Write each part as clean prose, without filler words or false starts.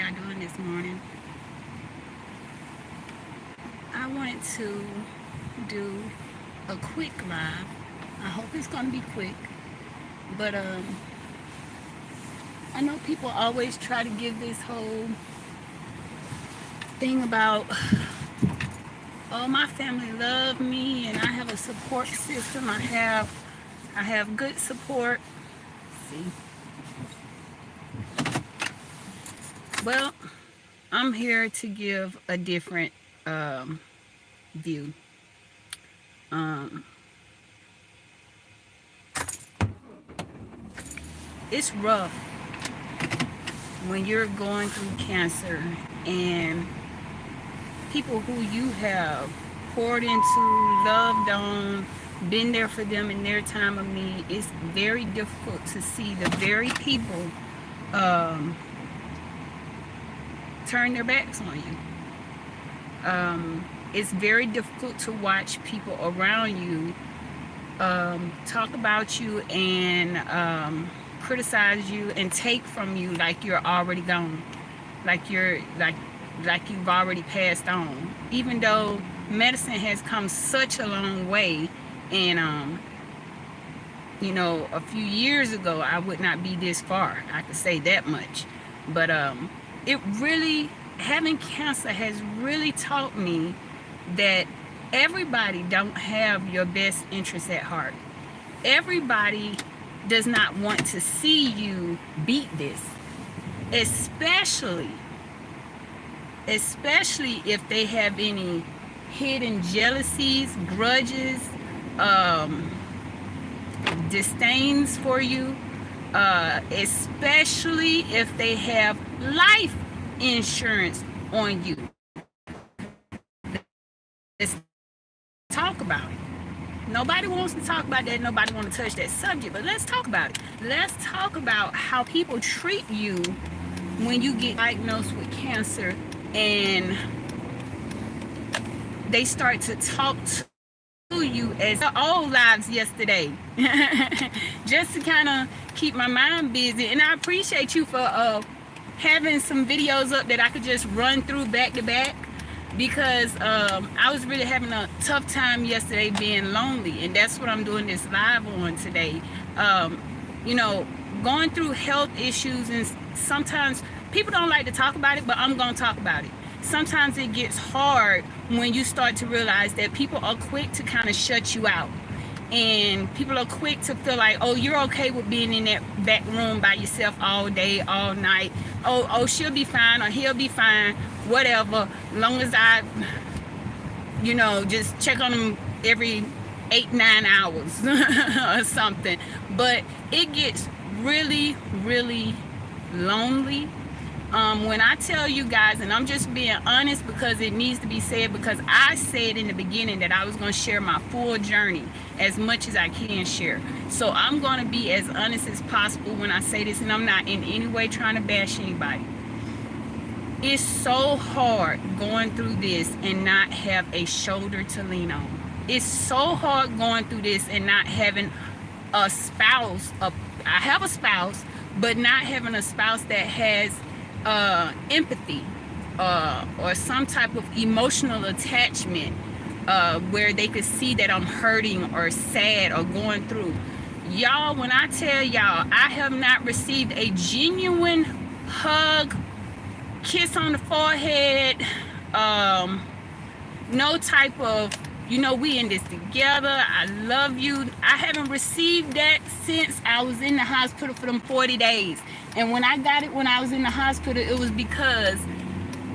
y'all doing this morning? I wanted to do a quick live. I hope it's gonna be quick, but I know people always try to give this whole thing about, oh, my family love me and I have a support system. I have good support. See, well, I'm here to give a different view. Um, it's rough when you're going through cancer and people who you have poured into, loved on, been there for them in their time of need. It's very difficult to see the very people um, turn their backs on you. It's very difficult to watch people around you talk about you and criticize you and take from you like you're already gone, like you've already passed on, even though medicine has come such a long way. And a few years ago I would not be this far, I could say that much. But it really, having cancer has really taught me that everybody don't have your best interests at heart. Everybody does not want to see you beat this, especially if they have any hidden jealousies, grudges, disdains for you, especially if they have life insurance on you. Let's talk about it. Nobody wants to talk about that. Nobody wants to touch that subject, but let's talk about it. Let's talk about how people treat you when you get diagnosed with cancer and they start to talk to you as their old lives yesterday. Just to kind of keep my mind busy. And I appreciate you for having some videos up that I could just run through back to back, because I was really having a tough time yesterday being lonely, and that's what I'm doing this live on today. Going through health issues, and sometimes people don't like to talk about it, but I'm going to talk about it. Sometimes it gets hard when you start to realize that people are quick to kind of shut you out, and people are quick to feel like, oh, you're okay with being in that back room by yourself all day, all night. Oh, she'll be fine, or he'll be fine, whatever, long as I just check on them every 8-9 hours or something. But it gets really, really lonely when I tell you guys, and I'm just being honest because it needs to be said, because I said in the beginning that I was going to share my full journey as much as I can share. So I'm going to be as honest as possible when I say this, and I'm not in any way trying to bash anybody. It's so hard going through this and not have a shoulder to lean on. It's so hard going through this and not having a spouse. I have a spouse, but not having a spouse that has empathy or some type of emotional attachment where they could see that I'm hurting or sad or going through. Y'all, when I tell y'all, I have not received a genuine hug, kiss on the forehead, no type of, we in this together, I love you. I haven't received that since I was in the hospital for them 40 days. And when I got it when I was in the hospital, it was because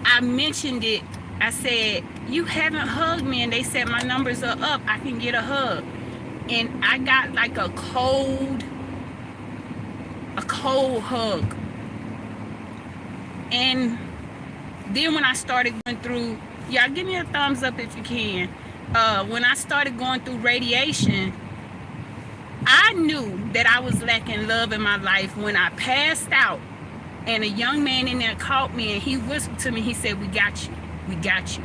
I mentioned it. I said, you haven't hugged me, and they said my numbers are up, I can get a hug. And I got like a cold hug. And then when I started going through, y'all give me a thumbs up if you can. When I started going through radiation, I knew that I was lacking love in my life when I passed out, and a young man in there caught me and he whispered to me, he said, we got you, we got you.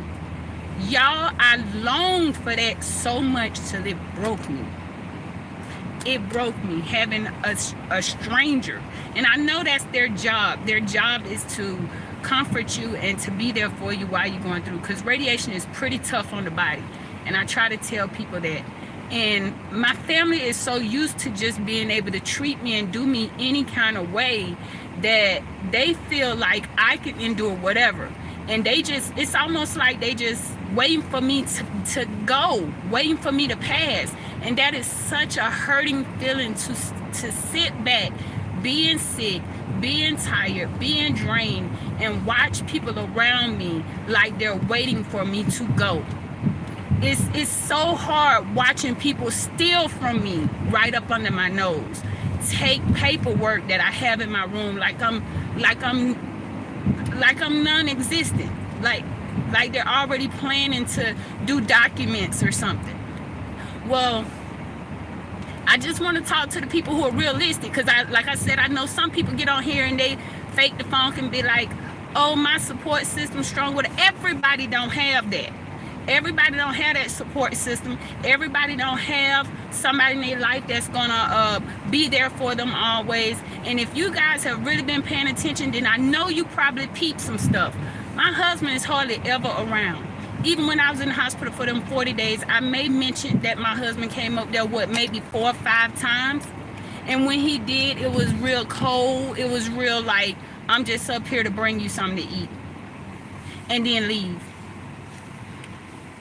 Y'all, I longed for that so much till it broke me. It broke me, having a stranger. And I know that's their job. Their job is to comfort you and to be there for you while you're going through, because radiation is pretty tough on the body, and I try to tell people that. And my family is so used to just being able to treat me and do me any kind of way that they feel like I can endure whatever, and they just, it's almost like they just waiting for me to go, waiting for me to pass. And that is such a hurting feeling, to sit back being sick, being tired, being drained, and watch people around me like they're waiting for me to go. It's so hard watching people steal from me right up under my nose, take paperwork that I have in my room like I'm non-existent, like they're already planning to do documents or something. Well, I just want to talk to the people who are realistic, because like I said, I know some people get on here and they fake the funk and be like, oh, my support system's strong. With everybody don't have that. Everybody don't have that support system. Everybody don't have somebody in their life that's gonna be there for them always. And if you guys have really been paying attention, then I know you probably peeped some stuff. My husband is hardly ever around. Even when I was in the hospital for them 40 days, I may mention that my husband came up there, maybe 4 or 5 times. And when he did, it was real cold. It was real like, I'm just up here to bring you something to eat. And then leave.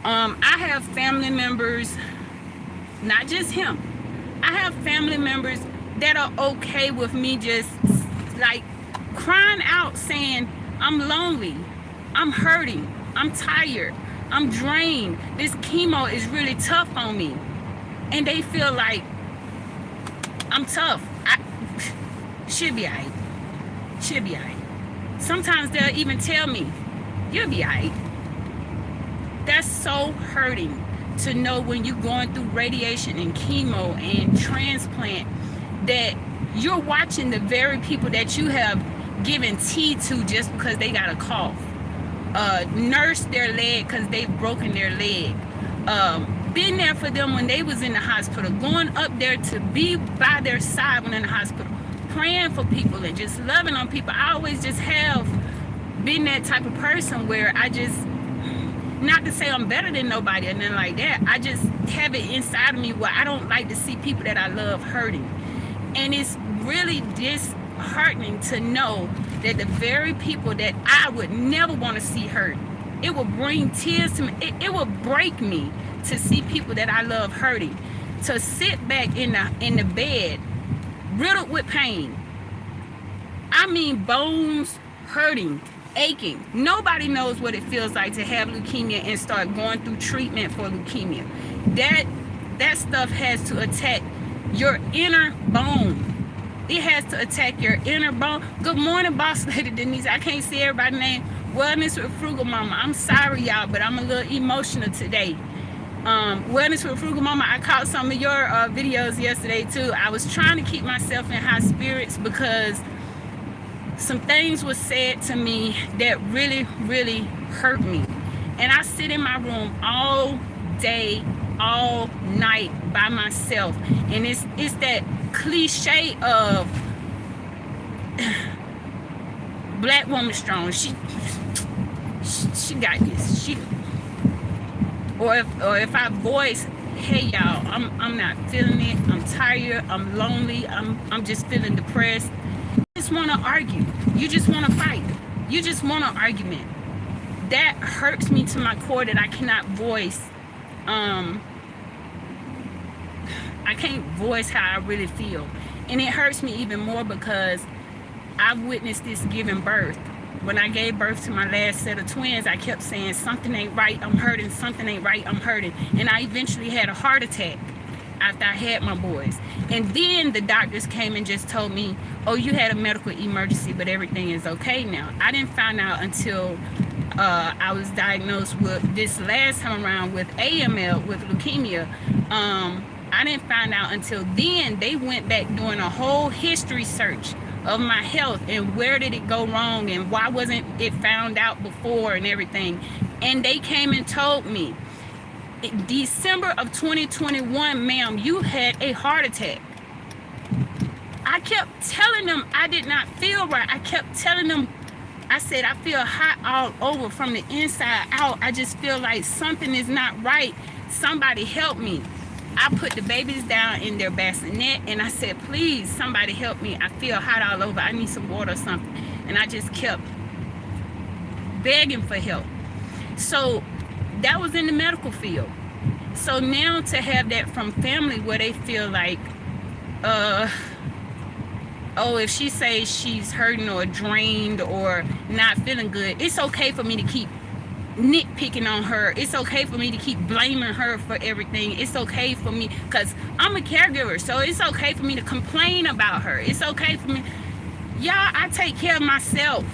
I have family members, not just him. I have family members that are okay with me just like crying out saying, I'm lonely, I'm hurting, I'm tired, I'm drained, this chemo is really tough on me. And they feel like I'm tough. She'll be alright. She'll be alright. Sometimes they'll even tell me, you'll be alright. That's so hurting to know when you're going through radiation and chemo and transplant that you're watching the very people that you have given tea to just because they got a cough, nurse their leg because they've broken their leg, been there for them when they was in the hospital, going up there to be by their side when in the hospital, praying for people and just loving on people. I always just have been that type of person where I just, not to say I'm better than nobody or nothing like that, I just have it inside of me where I don't like to see people that I love hurting. And it's really disheartening to know that the very people that I would never want to see hurt, it will bring tears to me. It will break me to see people that I love hurting. To sit back in the bed, riddled with pain. I mean, bones hurting, aching. Nobody knows what it feels like to have leukemia and start going through treatment for leukemia. That stuff has to attack your inner bone. It has to attack your inner bone. Good morning, boss lady Denise. I can't see everybody's name. Wellness with Frugal Mama. I'm sorry, y'all, but I'm a little emotional today. Wellness with Frugal Mama, I caught some of your videos yesterday too. I was trying to keep myself in high spirits because some things were said to me that really, really hurt me. And I sit in my room all day, all night by myself. And it's that cliche of black woman strong. She got this. Or if I voice, hey y'all, I'm not feeling it. I'm tired. I'm lonely. I'm just feeling depressed. Just want to argue. You just want to fight. You just want an argument. That hurts me to my core that I cannot voice. I can't voice how I really feel. And it hurts me even more because I've witnessed this giving birth. When I gave birth to my last set of twins, I kept saying, something ain't right, I'm hurting, something ain't right, I'm hurting. And I eventually had a heart attack after I had my boys. And then the doctors came and just told me, oh, you had a medical emergency, but everything is okay now. I didn't find out until I was diagnosed with this last time around with AML, with leukemia. I didn't find out until then. They went back doing a whole history search of my health and where did it go wrong and why wasn't it found out before and everything. And they came and told me, in December of 2021, ma'am, you had a heart attack. I kept telling them I did not feel right. I kept telling them I said, I feel hot all over from the inside out. I just feel like something is not right. Somebody help me. I put the babies down in their bassinet and I said, please, somebody help me. I feel hot all over. I need some water or something. And I just kept begging for help. So that was in the medical field. So now to have that from family where they feel like, oh, if she says she's hurting or drained or not feeling good, it's okay for me to keep nitpicking on her. It's okay for me to keep blaming her for everything. It's okay for me, because I'm a caregiver, so it's okay for me to complain about her. It's okay for me. Y'all, I take care of myself.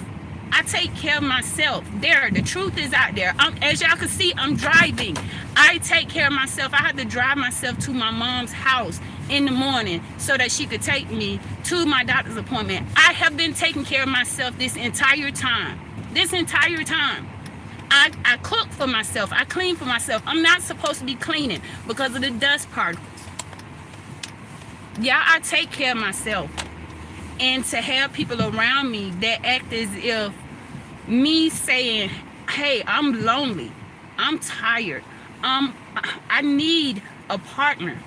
I take care of myself. The truth is out there. As y'all can see, I'm driving. I take care of myself. I had to drive myself to my mom's house in the morning so that she could take me to my doctor's appointment. I have been taking care of myself this entire time. I cook for myself. I clean for myself. I'm not supposed to be cleaning because of the dust particles. Yeah, I take care of myself. And to have people around me that act as if me saying, hey, I'm lonely, I'm tired, I need a partner.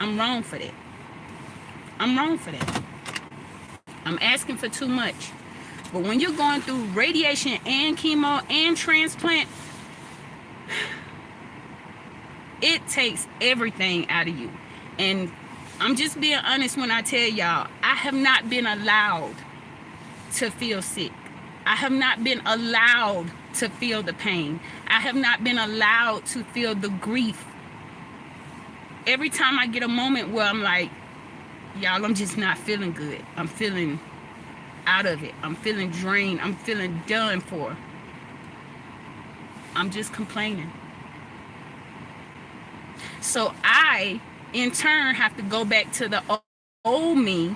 I'm wrong for that. I'm asking for too much. But when you're going through radiation and chemo and transplant, it takes everything out of you. And I'm just being honest when I tell y'all, I have not been allowed to feel sick. I have not been allowed to feel the pain. I have not been allowed to feel the grief. Every time I get a moment where I'm like, y'all, I'm just not feeling good. I'm feeling out of it. I'm feeling drained. I'm feeling done for. I'm just complaining. So I, in turn, have to go back to the old me.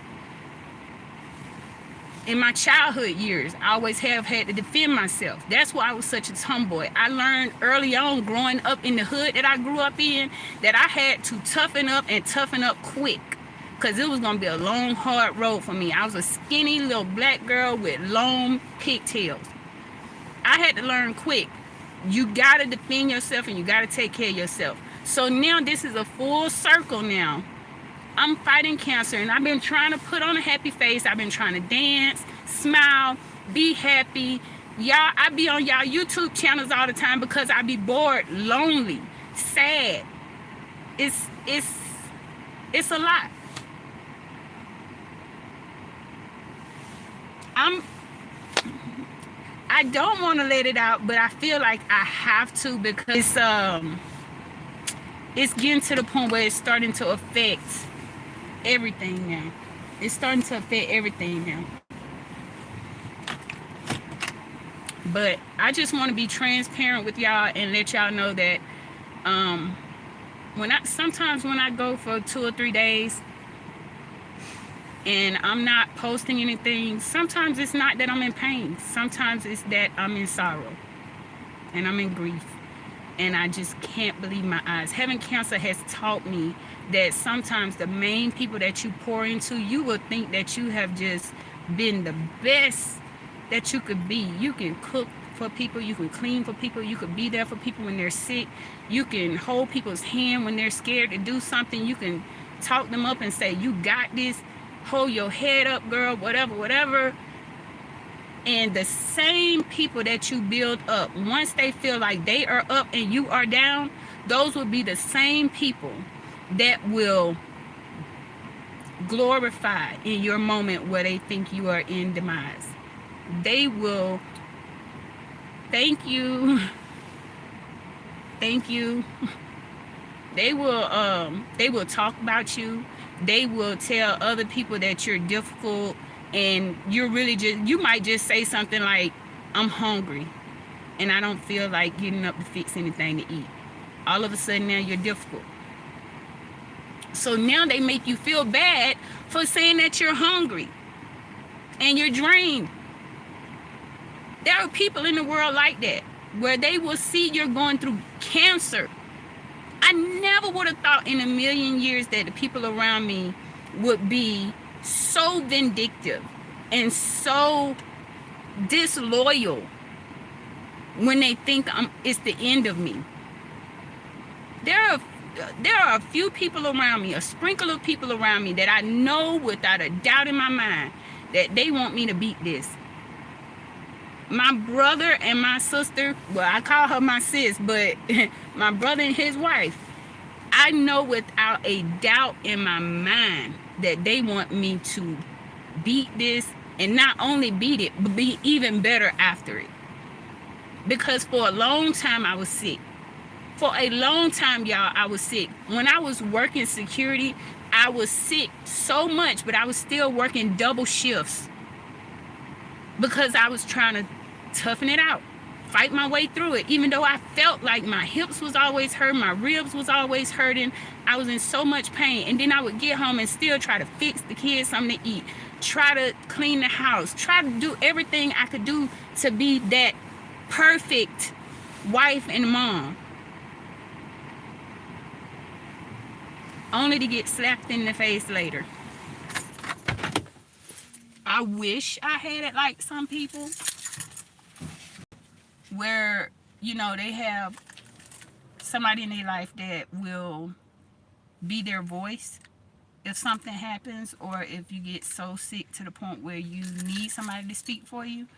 In my childhood years, I always have had to defend myself. That's why I was such a tomboy. I learned early on, growing up in the hood that I grew up in, that I had to toughen up and toughen up quick, because it was going to be a long, hard road for me. I was a skinny little black girl with long pigtails. I had to learn quick. You got to defend yourself and you got to take care of yourself. So now this is a full circle now. I'm fighting cancer and I've been trying to put on a happy face. I've been trying to dance, smile, be happy. Y'all, I be on y'all YouTube channels all the time because I be bored, lonely, sad. It's a lot. I don't want to let it out, but I feel like I have to, because it's getting to the point where it's starting to affect everything now. It's starting to affect everything now. But I just want to be transparent with y'all and let y'all know that sometimes when I go for 2 or 3 days and I'm not posting anything, sometimes it's not that I'm in pain. Sometimes it's that I'm in sorrow and I'm in grief. And I just can't believe my eyes. Having cancer has taught me that sometimes the main people that you pour into, you will think that you have just been the best that you could be. You can cook for people, you can clean for people, you could be there for people when they're sick, you can hold people's hand when they're scared to do something, you can talk them up and say, you got this, hold your head up, girl, whatever. And the same people that you build up, once they feel like they are up and you are down, those will be the same people that will glorify in your moment where they think you are in demise. They will thank you. They will talk about you. They will tell other people that you're difficult, and you're really you might just say something like, I'm hungry and I don't feel like getting up to fix anything to eat. All of a sudden now you're difficult. So now they make you feel bad for saying that you're hungry and you're drained. There are people in the world like that, where they will see you're going through cancer. I never would have thought in a million years that the people around me would be so vindictive and so disloyal when they think it's the end of me. There are a few people around me, a sprinkle of people around me that I know without a doubt in my mind that they want me to beat this. My brother and my sister, well, I call her my sis, but my brother and his wife, I know without a doubt in my mind that they want me to beat this, and not only beat it, but be even better after it. Because for a long time I was sick. For a long time, y'all, I was sick. When I was working security, I was sick so much, but I was still working double shifts because I was trying to toughen it out, fight my way through it. Even though I felt like my hips was always hurting, my ribs was always hurting, I was in so much pain. And then I would get home and still try to fix the kids something to eat, try to clean the house, try to do everything I could do to be that perfect wife and mom, only to get slapped in the face later. I wish I had it like some people where, you know, they have somebody in their life that will be their voice if something happens, or if you get so sick to the point where you need somebody to speak for you.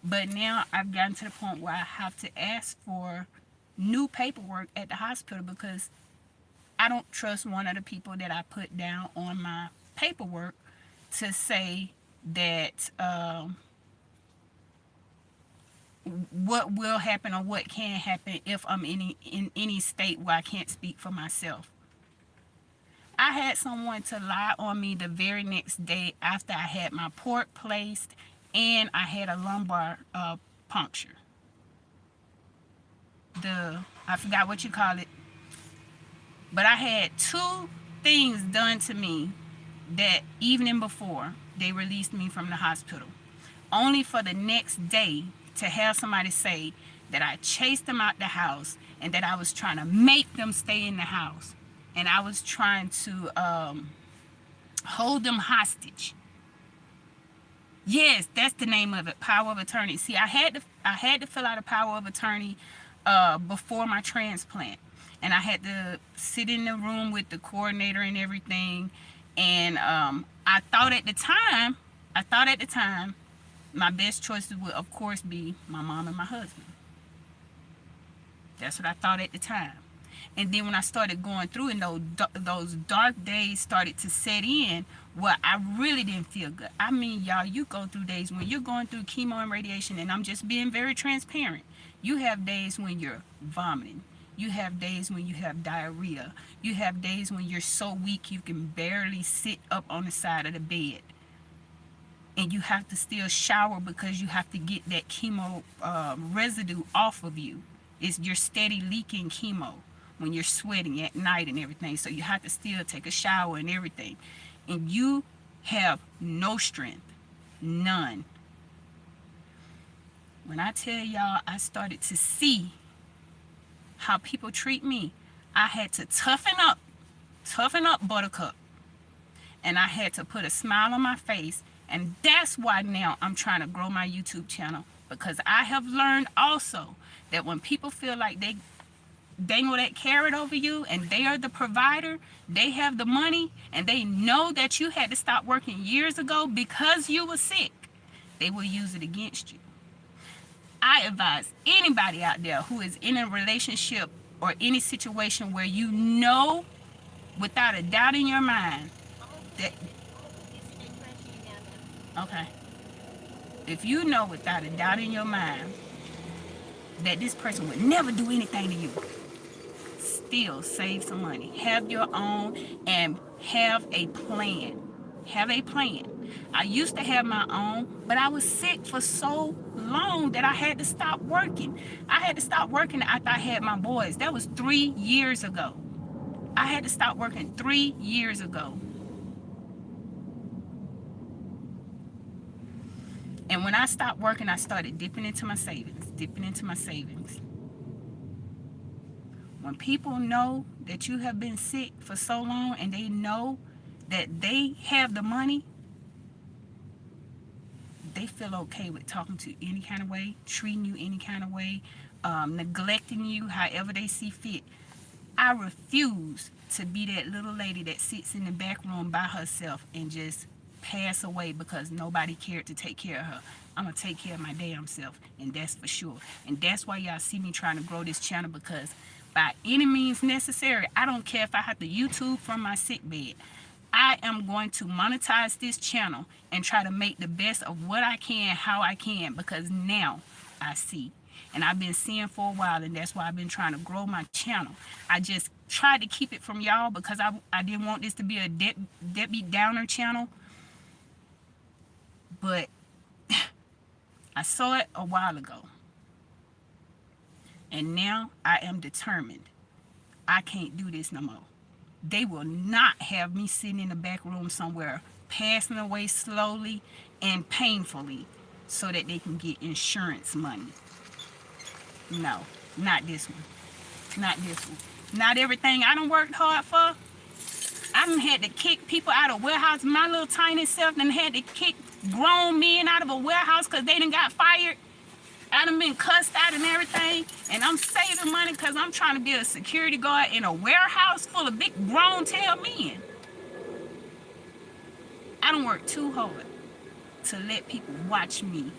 But now I've gotten to the point where I have to ask for new paperwork at the hospital because I don't trust one of the people that I put down on my paperwork to say that what will happen or what can happen if I'm in any state where I can't speak for myself. I had someone to lie on me the very next day after I had my port placed and I had a lumbar puncture. I forgot what you call it, but I had 2 things done to me that evening before they released me from the hospital, only for the next day to have somebody say that I chased them out the house and that I was trying to make them stay in the house, and I was trying to hold them hostage. Yes, that's the name of it, power of attorney. See, I had to fill out a power of attorney before my transplant, and I had to sit in the room with the coordinator and everything. And I thought at the time, my best choices would, of course, be my mom and my husband. That's what I thought at the time. And then when I started going through and those dark days started to set in, well, I really didn't feel good. I mean, y'all, you go through days when you're going through chemo and radiation, and I'm just being very transparent. You have days when you're vomiting. You have days when you have diarrhea. You have days when you're so weak you can barely sit up on the side of the bed. And you have to still shower because you have to get that chemo residue off of you. You're steady leaking chemo when you're sweating at night and everything. So you have to still take a shower and everything. And you have no strength. None. When I tell y'all I started to see how people treat me, I had to toughen up, Buttercup. And I had to put a smile on my face. And that's why now I'm trying to grow my YouTube channel, because I have learned also that when people feel like they dangle that carrot over you and they are the provider, they have the money, and they know that you had to stop working years ago because you were sick, they will use it against you. I advise anybody out there who is in a relationship or any situation where you know without a doubt in your mind that, okay, if you know without a doubt in your mind that this person would never do anything to you, still save some money. Have your own and have a plan. Have a plan. I used to have my own, but I was sick for so long that I had to stop working. I had to stop working after I had my boys. That was 3 years ago. I had to stop working 3 years ago. And when I stopped working, I started dipping into my savings. When people know that you have been sick for so long and they know that they have the money, they feel okay with talking to you any kind of way, treating you any kind of way, neglecting you however they see fit. I refuse to be that little lady that sits in the back room by herself and just pass away because nobody cared to take care of her. I'm gonna take care of my damn self, and that's for sure. And that's why y'all see me trying to grow this channel, because by any means necessary, I don't care if I have to YouTube from my sick bed. I am going to monetize this channel and try to make the best of what I can, how I can, because now I see. And I've been seeing for a while, and that's why I've been trying to grow my channel. I just tried to keep it from y'all because I didn't want this to be a deadbeat downer channel. But I saw it a while ago. And now I am determined. I can't do this no more. They will not have me sitting in the back room somewhere, passing away slowly and painfully so that they can get insurance money. No, not this one. Not this one. Not everything I done worked hard for. I done had to kick people out of warehouse. My little tiny self done had to kick grown men out of a warehouse because they done got fired. I done been cussed out and everything, and I'm saving money because I'm trying to be a security guard in a warehouse full of big grown tail men. I done worked too hard to let people watch me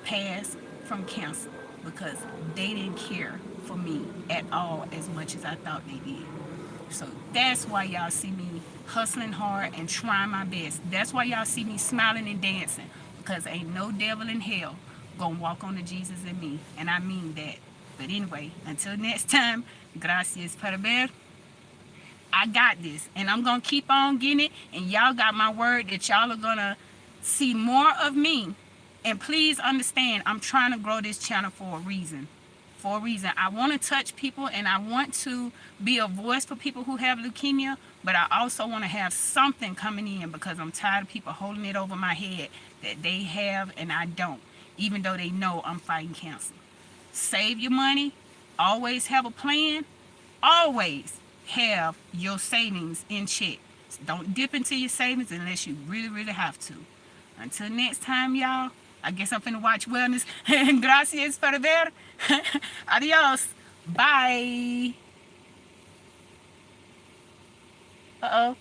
pass from cancer because they didn't care for me at all as much as I thought they did. So that's why y'all see me hustling hard and trying my best. That's why y'all see me smiling and dancing, because ain't no devil in hell gonna walk on to Jesus and me, and I mean that. But anyway, until next time, gracias por ver. I got this, and I'm gonna keep on getting it, and y'all got my word that y'all are gonna see more of me. And please understand, I'm trying to grow this channel for a reason. For a reason. I want to touch people, and I want to be a voice for people who have leukemia, but I also want to have something coming in because I'm tired of people holding it over my head that they have and I don't, even though they know I'm fighting cancer. Save your money. Always have a plan. Always have your savings in check. Don't dip into your savings unless you really, really have to. Until next time, y'all, I guess I'm finna watch Wellness. Gracias por ver. Adios. Bye. Uh-oh.